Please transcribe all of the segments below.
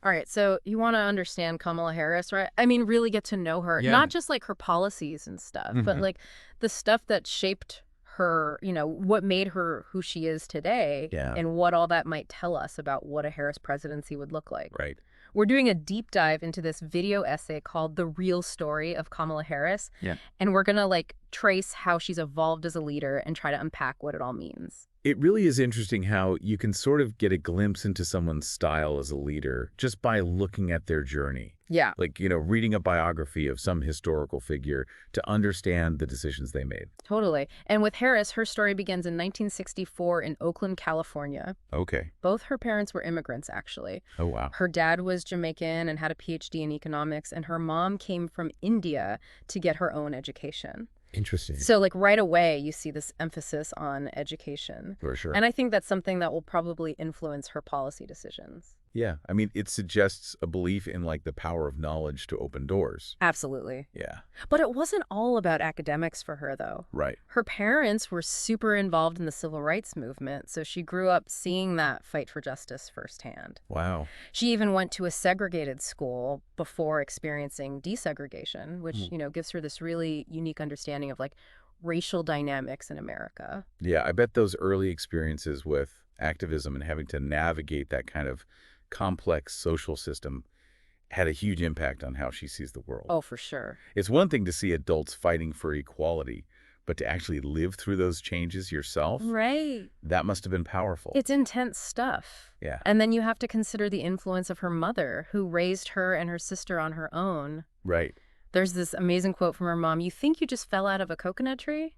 All right, so you want to understand Kamala Harris, right? I mean, really get to know her, Yeah. not just like her policies and stuff, but Hmm. like the stuff that shaped her, what made her who she is today Yeah. and what all that might tell us about what a Harris presidency would look like. Right. We're doing a deep dive into this video essay called The Real Story of Kamala Harris, Yeah. and we're going to like trace how she's evolved as a leader and try to unpack what it all means. It really is interesting how you can sort of get a glimpse into someone's style as a leader just by looking at their journey. Yeah. Like, reading a biography of some historical figure to understand the decisions they made. Totally. And with Harris, her story begins in 1964 in Oakland, California. Okay. Both her parents were immigrants, actually. Oh, wow. Her dad was Jamaican and had a PhD in economics, and her mom came from India to get her own education. Interesting. So, like, right away, you see this emphasis on education. For sure. And I think that's something that will probably influence her policy decisions. Yeah. I mean, it suggests a belief in, like, the power of knowledge to open doors. Absolutely. Yeah. But it wasn't all about academics for her, though. Right. Her parents were super involved in the civil rights movement, so she grew up seeing that fight for justice firsthand. Wow. She even went to a segregated school before experiencing desegregation, which, gives her this really unique understanding of like racial dynamics in America. Yeah, I bet those early experiences with activism and having to navigate that kind of complex social system had a huge impact on how she sees the world. Oh, for sure. It's one thing to see adults fighting for equality, but to actually live through those changes yourself, Right. that must have been powerful. It's intense stuff. Yeah, And then you have to consider the influence of her mother, who raised her and her sister on her own. right. There's this amazing quote from her mom: "You think you just fell out of a coconut tree?"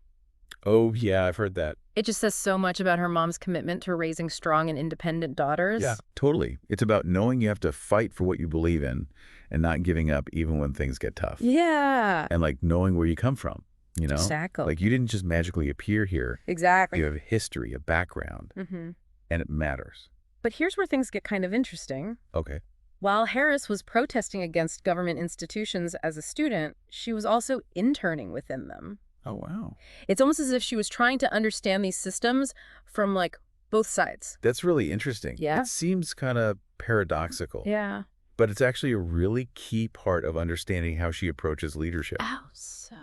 Oh, yeah, I've heard that. It just says so much about her mom's commitment to raising strong and independent daughters. Yeah, totally. It's about knowing you have to fight for what you believe in and not giving up even when things get tough. Yeah. And like knowing where you come from, Exactly. Like you didn't just magically appear here. Exactly. You have a history, a background, Mm-hmm. and it matters. But here's where things get kind of interesting. Okay. While Harris was protesting against government institutions as a student, she was also interning within them. Oh, wow. It's almost as if she was trying to understand these systems from, like, both sides. That's really interesting. Yeah? It seems kind of paradoxical, Yeah. but it's actually a really key part of understanding how she approaches leadership. How so?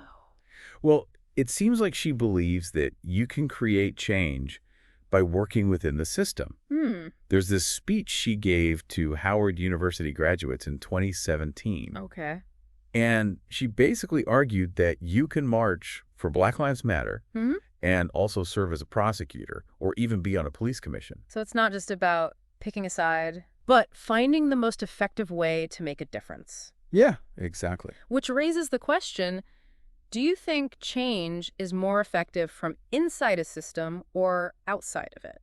Well, it seems like she believes that you can create change by working within the system. There's this speech she gave to Howard University graduates in 2017. Okay. And she basically argued that you can march for Black Lives Matter Hmm. and also serve as a prosecutor or even be on a police commission. So it's not just about picking a side, but finding the most effective way to make a difference. Yeah, exactly. Which raises the question, do you think change is more effective from inside a system or outside of it?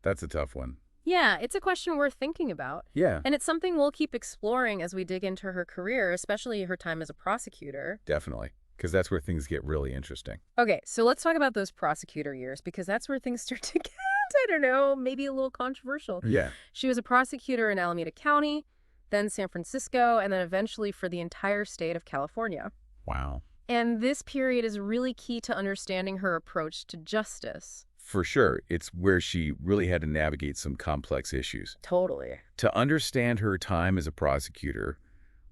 That's a tough one. Yeah, it's a question worth thinking about. Yeah, And it's something we'll keep exploring as we dig into her career, especially her time as a prosecutor. definitely. Because that's where things get really interesting. Okay, so let's talk about those prosecutor years, because that's where things start to get, I don't know, maybe a little controversial. Yeah. She was a prosecutor in Alameda County, then San Francisco, and then eventually for the entire state of California. Wow. And this period is really key to understanding her approach to justice. For sure, it's where she really had to navigate some complex issues. Totally. To understand her time as a prosecutor,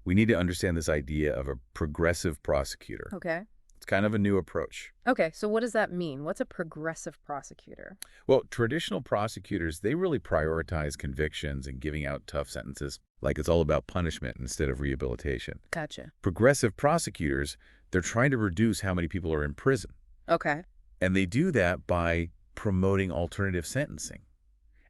we need to understand this idea of a progressive prosecutor. Okay. It's kind of a new approach. Okay, so what does that mean? What's a progressive prosecutor? Well, traditional prosecutors, they really prioritize convictions and giving out tough sentences, like it's all about punishment instead of rehabilitation. Gotcha. Progressive prosecutors, they're trying to reduce how many people are in prison. Okay. And they do that by promoting alternative sentencing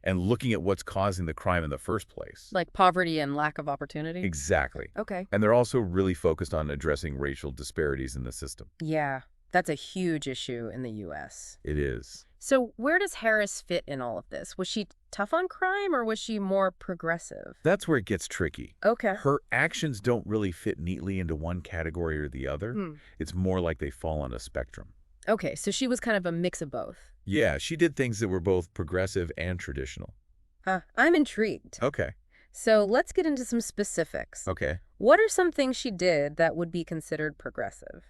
and looking at what's causing the crime in the first place. Like poverty and lack of opportunity? Exactly. Okay. And they're also really focused on addressing racial disparities in the system. Yeah, that's a huge issue in the U.S. It is. So where does Harris fit in all of this? Was she tough on crime or was she more progressive? That's where it gets tricky. Okay. Her actions don't really fit neatly into one category or the other. It's more like they fall on a spectrum. Okay, so she was kind of a mix of both. Yeah, she did things that were both progressive and traditional. I'm intrigued. Okay. So let's get into some specifics. Okay. What are some things she did that would be considered progressive?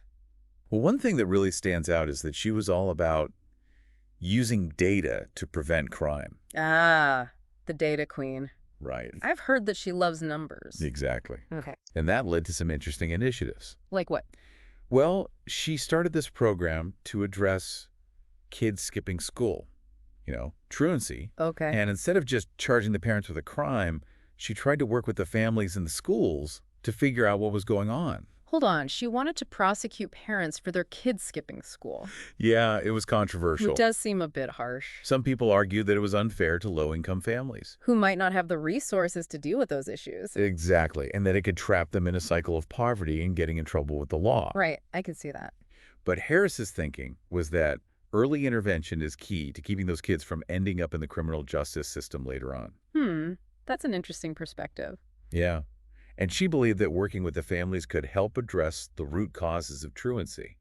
Well, one thing that really stands out is that she was all about using data to prevent crime. Ah, the data queen. Right. I've heard that she loves numbers. Exactly. Okay. And that led to some interesting initiatives. Like what? Well, she started this program to address kids skipping school, truancy. Okay. And instead of just charging the parents with a crime, she tried to work with the families and the schools to figure out what was going on. Hold on. She wanted to prosecute parents for their kids skipping school. Yeah, it was controversial. It does seem a bit harsh. Some people argued that it was unfair to low-income families. Who might not have the resources to deal with those issues. Exactly, and that it could trap them in a cycle of poverty and getting in trouble with the law. Right, I could see that. But Harris's thinking was that early intervention is key to keeping those kids from ending up in the criminal justice system later on. That's an interesting perspective. Yeah. And she believed that working with the families could help address the root causes of truancy.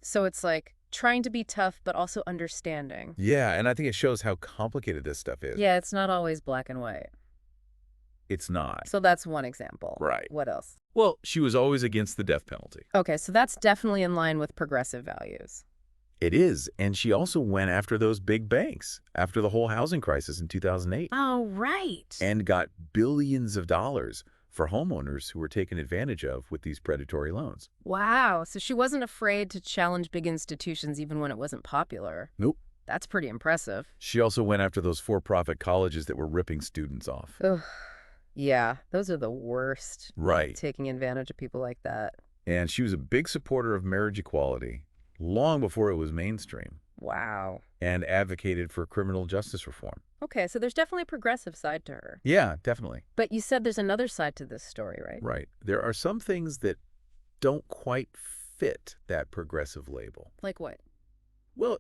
So it's like trying to be tough, but also understanding. Yeah, and I think it shows how complicated this stuff is. Yeah, it's not always black and white. It's not. So that's one example. Right. What else? Well, she was always against the death penalty. Okay, so that's definitely in line with progressive values. It is, and she also went after those big banks after the whole housing crisis in 2008. Oh, right. And got billions of dollars for homeowners who were taken advantage of with these predatory loans. Wow, so she wasn't afraid to challenge big institutions even when it wasn't popular. Nope. That's pretty impressive. She also went after those for-profit colleges that were ripping students off. Ugh. Yeah, those are the worst. Right. Taking advantage of people like that. And she was a big supporter of marriage equality long before it was mainstream, Wow. and advocated for criminal justice reform. Okay, so there's definitely a progressive side to her. Yeah, definitely. But you said there's another side to this story, right? Right. There are some things that don't quite fit that progressive label. Like what? Well,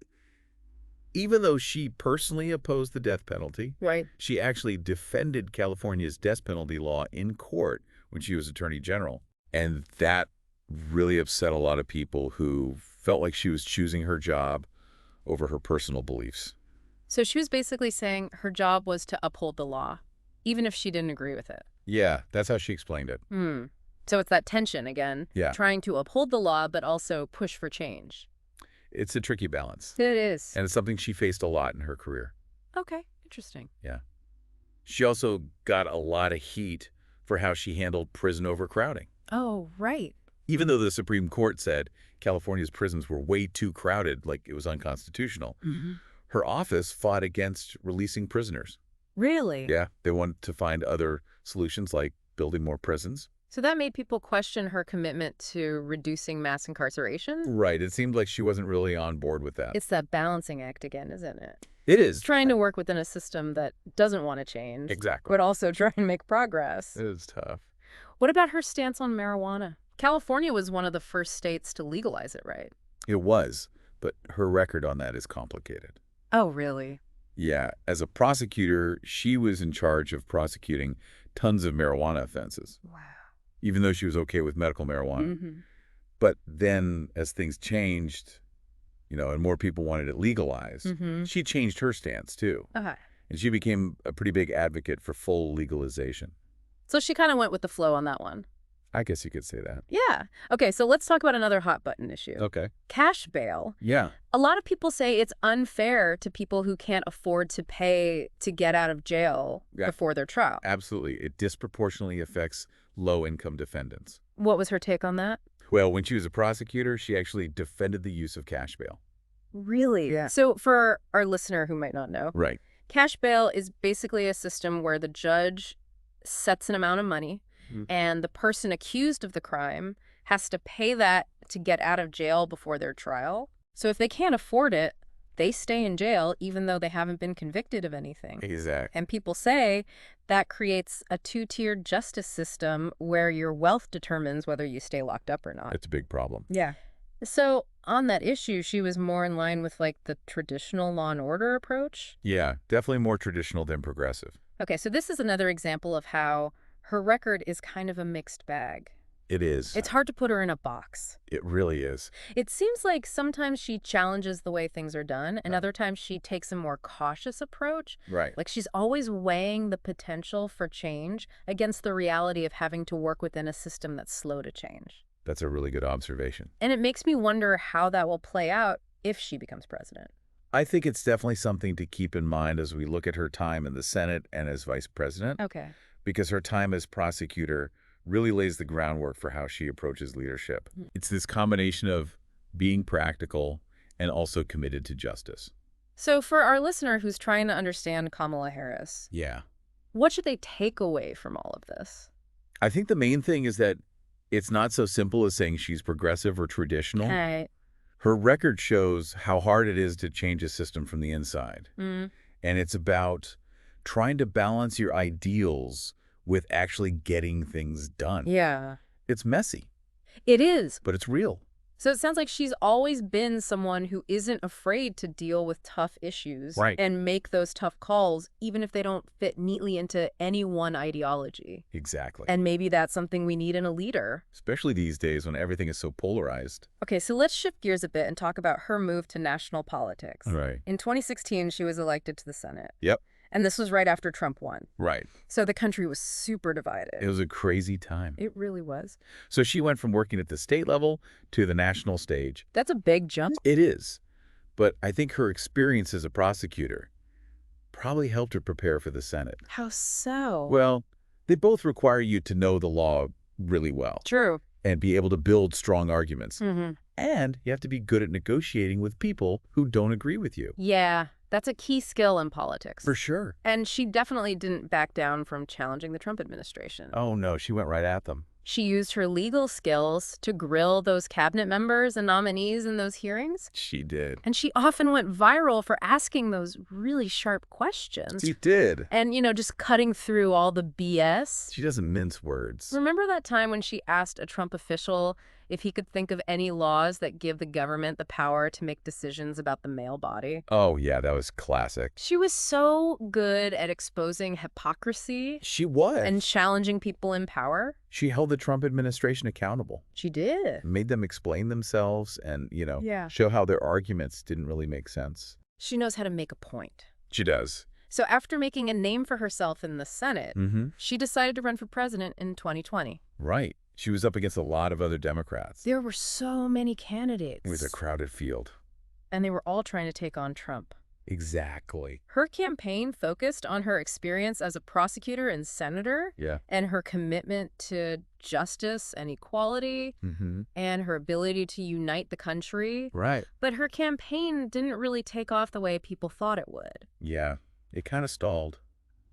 even though she personally opposed the death penalty, Right. she actually defended California's death penalty law in court when she was Attorney General. And that really upset a lot of people who felt like she was choosing her job over her personal beliefs. So she was basically saying her job was to uphold the law, even if she didn't agree with it. Yeah, that's how she explained it. So it's that tension again. Yeah. Trying to uphold the law, but also push for change. It's a tricky balance. It is. And it's something she faced a lot in her career. Okay, interesting. Yeah. She also got a lot of heat for how she handled prison overcrowding. Oh, right. Even though the Supreme Court said California's prisons were way too crowded, like it was unconstitutional, her office fought against releasing prisoners. Really? Yeah, they wanted to find other solutions like building more prisons. So that made people question her commitment to reducing mass incarceration? Right, it seemed like she wasn't really on board with that. It's that balancing act again, isn't it? It is. Trying to work within a system that doesn't want to change. Exactly. But also try and make progress. It is tough. What about her stance on marijuana? California was one of the first states to legalize it, right? It was, but her record on that is complicated. Oh, really? Yeah, as a prosecutor, she was in charge of prosecuting tons of marijuana offenses. Wow. Even though she was okay with medical marijuana. But then as things changed, and more people wanted it legalized, she changed her stance too. Okay. And she became a pretty big advocate for full legalization. So she kind of went with the flow on that one. I guess you could say that. Yeah. Okay, so let's talk about another hot button issue. Okay. Cash bail. Yeah. A lot of people say it's unfair to people who can't afford to pay to get out of jail before their trial. Absolutely. It disproportionately affects low-income defendants. What was her take on that? Well, when she was a prosecutor, she actually defended the use of cash bail. Really? Yeah. So for our listener who might not know, Right. cash bail is basically a system where the judge sets an amount of money and the person accused of the crime has to pay that to get out of jail before their trial. So if they can't afford it, they stay in jail even though they haven't been convicted of anything. Exactly. And people say that creates a two-tiered justice system where your wealth determines whether you stay locked up or not. It's a big problem. Yeah. So on that issue, she was more in line with like the traditional law and order approach. Yeah, definitely more traditional than progressive. Okay, so this is another example of how her record is kind of a mixed bag. It is. It's hard to put her in a box. It really is. It seems like sometimes she challenges the way things are done, and other times she takes a more cautious approach. Right. Like she's always weighing the potential for change against the reality of having to work within a system that's slow to change. That's a really good observation. And it makes me wonder how that will play out if she becomes president. I think it's definitely something to keep in mind as we look at her time in the Senate and as vice president, Okay. because her time as prosecutor really lays the groundwork for how she approaches leadership. Mm. It's this combination of being practical and also committed to justice. So for our listener who's trying to understand Kamala Harris, Yeah. what should they take away from all of this? I think the main thing is that it's not so simple as saying she's progressive or traditional. Okay. Her record shows how hard it is to change a system from the inside. Mm. And it's about trying to balance your ideals with actually getting things done. Yeah. It's messy, It is. but it's real. So it sounds like she's always been someone who isn't afraid to deal with tough issues Right. and make those tough calls, even if they don't fit neatly into any one ideology. Exactly. And maybe that's something we need in a leader. Especially these days when everything is so polarized. Okay, so let's shift gears a bit and talk about her move to national politics. Right. In 2016, she was elected to the Senate. Yep. And this was right after Trump won. Right. So the country was super divided. It was a crazy time. It really was. So she went from working at the state level to the national stage. That's a big jump. It is. But I think her experience as a prosecutor probably helped her prepare for the Senate. How so? Well, they both require you to know the law really well True. and be able to build strong arguments. Mm-hmm. And you have to be good at negotiating with people who don't agree with you. Yeah, that's a key skill in politics. For sure. And she definitely didn't back down from challenging the Trump administration. Oh, no, she went right at them. She used her legal skills to grill those cabinet members and nominees in those hearings. She did. And she often went viral for asking those really sharp questions. She did. And, just cutting through all the BS. She doesn't mince words. Remember that time when she asked a Trump official if he could think of any laws that give the government the power to make decisions about the male body? Oh, yeah, that was classic. She was so good at exposing hypocrisy She was. and challenging people in power. She held the Trump administration accountable. She did. Made them explain themselves and, Yeah. show how their arguments didn't really make sense. She knows how to make a point. She does. So after making a name for herself in the Senate, Mm-hmm. she decided to run for president in 2020. Right. She was up against a lot of other Democrats. There were so many candidates. It was a crowded field. And they were all trying to take on Trump. Exactly. Her campaign focused on her experience as a prosecutor and senator, Yeah. and her commitment to justice and equality, Mm-hmm. and her ability to unite the country. Right. But her campaign didn't really take off the way people thought it would. Yeah. It kind of stalled.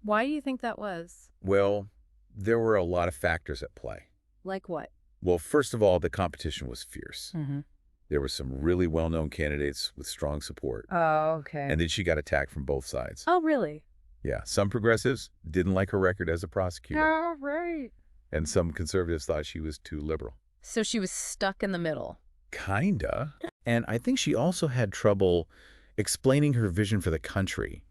Why do you think that was? Well, there were a lot of factors at play. Like what? Well, first of all, the competition was fierce. Mm-hmm. There were some really well-known candidates with strong support. Oh, okay. And then she got attacked from both sides. Oh, really? Yeah, some progressives didn't like her record as a prosecutor. Oh, right. And some conservatives thought she was too liberal. So she was stuck in the middle. Kinda. And I think she also had trouble explaining her vision for the country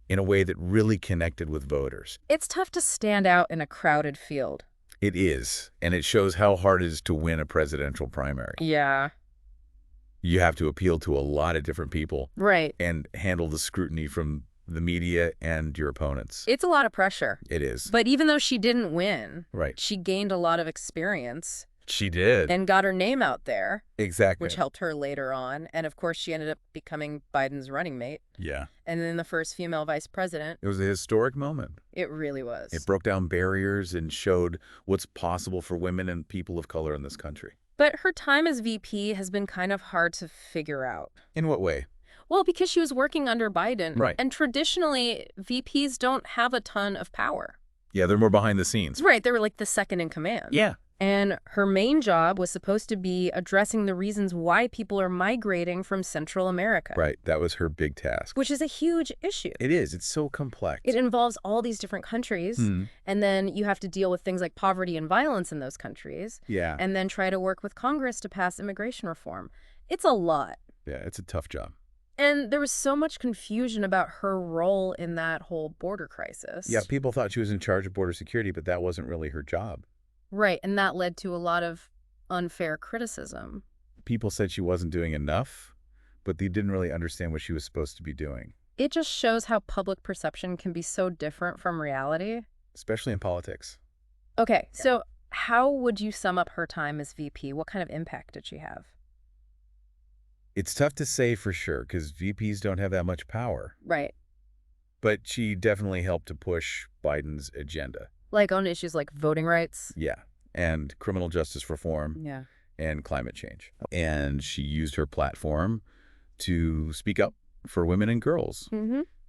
in a way that really connected with voters. It's tough to stand out in a crowded field. It is. And it shows how hard it is to win a presidential primary. Yeah. You have to appeal to a lot of different people Right. and handle the scrutiny from the media and your opponents. It's a lot of pressure. It is. But even though she didn't win, Right. she gained a lot of experience She did. and got her name out there, Exactly. which helped her later on. And of course, she ended up becoming Biden's running mate. Yeah. And then the first female vice president. It was a historic moment. It really was. It broke down barriers and showed what's possible for women and people of color in this country. But her time as VP has been kind of hard to figure out. In what way? Well, because she was working under Biden. Right. And traditionally, VPs don't have a ton of power. Yeah, they're more behind the scenes. Right. They were like the second in command. Yeah. And her main job was supposed to be addressing the reasons why people are migrating from Central America. Right. That was her big task. Which is a huge issue. It is. It's so complex. It involves all these different countries. And then you have to deal with things like poverty and violence in those countries. Yeah. And then try to work with Congress to pass immigration reform. It's a lot. Yeah, it's a tough job. And there was so much confusion about her role in that whole border crisis. Yeah, people thought she was in charge of border security, but that wasn't really her job. Right, and that led to a lot of unfair criticism. People said she wasn't doing enough, but they didn't really understand what she was supposed to be doing. It just shows how public perception can be so different from reality. Especially in politics. Okay, so how would you sum up her time as VP? What kind of impact did she have? It's tough to say for sure because VPs don't have that much power. Right. But she definitely helped to push Biden's agenda. Like on issues like voting rights? Yeah. And criminal justice reform. Yeah. And climate change. And she used her platform to speak up for women and girls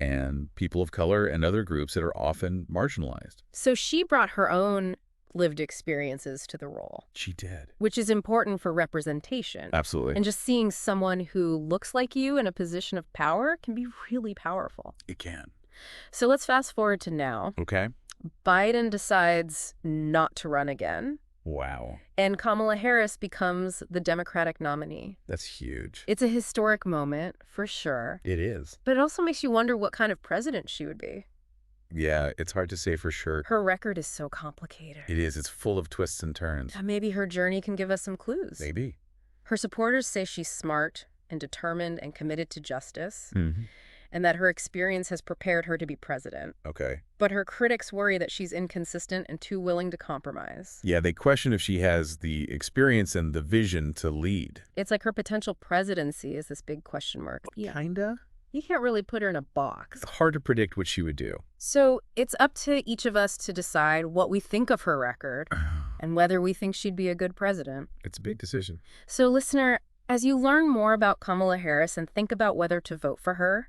and people of color and other groups that are often marginalized. So she brought her own lived experiences to the role. She did. Which is important for representation. Absolutely. And just seeing someone who looks like you in a position of power can be really powerful. It can. So let's fast forward to now. Okay. Biden decides not to run again. Wow. And Kamala Harris becomes the Democratic nominee. That's huge. It's a historic moment, for sure. It is. But it also makes you wonder what kind of president she would be. Yeah, it's hard to say for sure. Her record is so complicated. It is. It's full of twists and turns. Maybe her journey can give us some clues. Maybe. Her supporters say she's smart and determined and committed to justice, Mm-hmm. and that her experience has prepared her to be president. Okay. But her critics worry that she's inconsistent and too willing to compromise. Yeah, they question if she has the experience and the vision to lead. It's like her potential presidency is this big question mark. Yeah. Kinda. You can't really put her in a box. It's hard to predict what she would do. So it's up to each of us to decide what we think of her record and whether we think she'd be a good president. It's a big decision. So listener, as you learn more about Kamala Harris and think about whether to vote for her,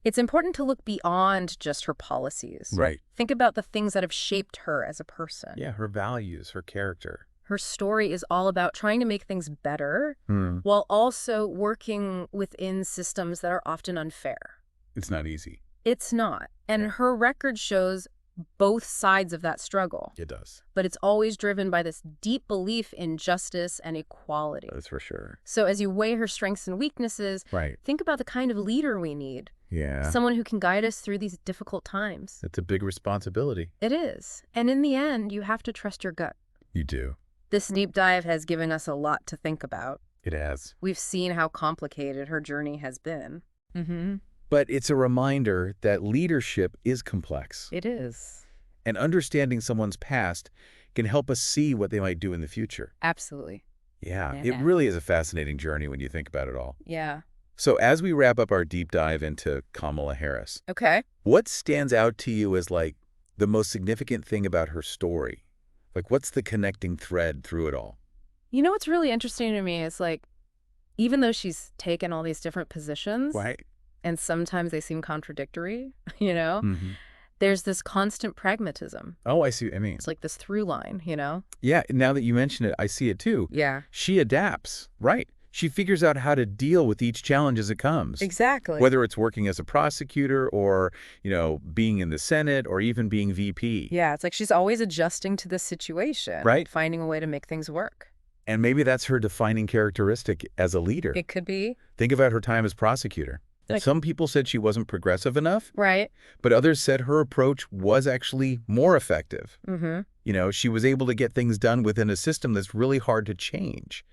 it's important to look beyond just her policies. Right. Think about the things that have shaped her as a person. Yeah, her values, her character. Her story is all about trying to make things better while also working within systems that are often unfair. It's not easy. It's not. And her record shows both sides of that struggle. It does. But it's always driven by this deep belief in justice and equality. That's for sure. So as you weigh her strengths and weaknesses, Right. think about the kind of leader we need. Yeah. Someone who can guide us through these difficult times. It's a big responsibility. It is. And in the end, you have to trust your gut. You do. This deep dive has given us a lot to think about. It has. We've seen how complicated her journey has been. But it's a reminder that leadership is complex. It is. And understanding someone's past can help us see what they might do in the future. Absolutely. Yeah, Yeah. it really is a fascinating journey when you think about it all. Yeah. So as we wrap up our deep dive into Kamala Harris, Okay. what stands out to you as like the most significant thing about her story? Like what's the connecting thread through it all? You know what's really interesting to me is like, even though she's taken all these different positions, Right. and sometimes they seem contradictory, you know, Mm-hmm. there's this constant pragmatism. Oh, I see what I mean. It's like this through line, you know? Yeah, now that you mention it, I see it too. Yeah. She adapts, right? She figures out how to deal with each challenge as it comes. Exactly. Whether it's working as a prosecutor or, being in the Senate or even being VP. Yeah, it's like she's always adjusting to the situation. Right. Finding a way to make things work. And maybe that's her defining characteristic as a leader. It could be. Think about her time as prosecutor. Like- Some people said she wasn't progressive enough, Right. but others said her approach was actually more effective. Mm-hmm. She was able to get things done within a system that's really hard to change.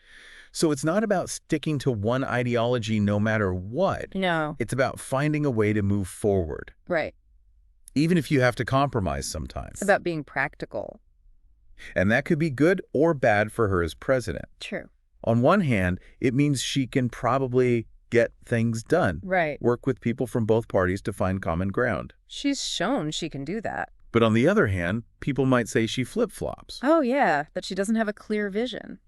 So it's not about sticking to one ideology no matter what. No. It's about finding a way to move forward, Right. even if you have to compromise sometimes. It's about being practical. And that could be good or bad for her as president. True. On one hand, it means she can probably get things done. Right. Work with people from both parties to find common ground. She's shown she can do that. But on the other hand, people might say she flip-flops. Oh, yeah, that she doesn't have a clear vision.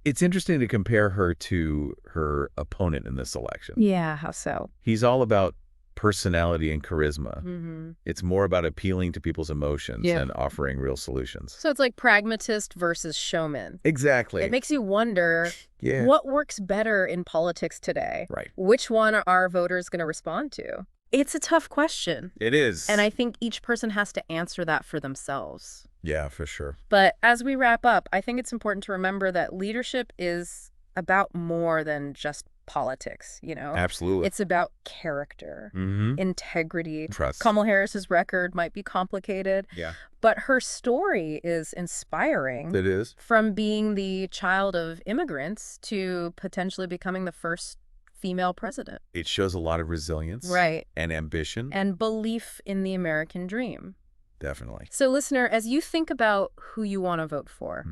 It's interesting to compare her to her opponent in this election. Yeah, how so? He's all about personality and charisma. Mm-hmm. It's more about appealing to people's emotions Yeah. and offering real solutions. So it's like pragmatist versus showman. Exactly. It makes you wonder Yeah. what works better in politics today. Right. Which one are voters going to respond to? It's a tough question. It is. And I think each person has to answer that for themselves. Yeah, for sure. But as we wrap up, I think it's important to remember that leadership is about more than just politics, Absolutely. It's about character, integrity. Trust. Kamala Harris's record might be complicated, Yeah. but her story is inspiring. It is. From being the child of immigrants to potentially becoming the first female president. It shows a lot of resilience. Right. And ambition. And belief in the American dream. Definitely. So listener, as you think about who you want to vote for,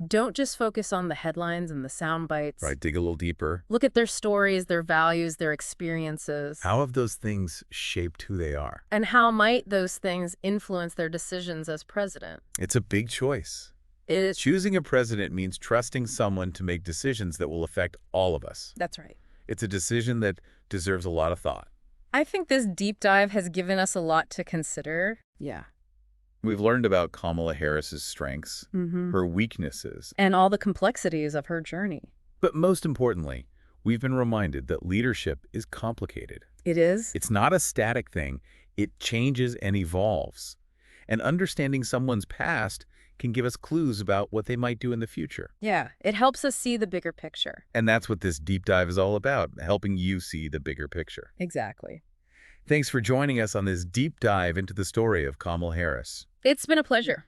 Don't just focus on the headlines and the sound bites. Right, dig a little deeper. Look at their stories, their values, their experiences. How have those things shaped who they are? And how might those things influence their decisions as president? It's a big choice. It is. Choosing a president means trusting someone to make decisions that will affect all of us. That's right. It's a decision that deserves a lot of thought. I think this deep dive has given us a lot to consider. Yeah. We've learned about Kamala Harris's strengths, her weaknesses, And all the complexities of her journey. but most importantly, we've been reminded that leadership is complicated. It is? It's not a static thing. It changes and evolves. And understanding someone's past can give us clues about what they might do in the future. Yeah. It helps us see the bigger picture. And that's what this deep dive is all about, helping you see the bigger picture. Exactly. Thanks for joining us on this deep dive into the story of Kamala Harris. It's been a pleasure.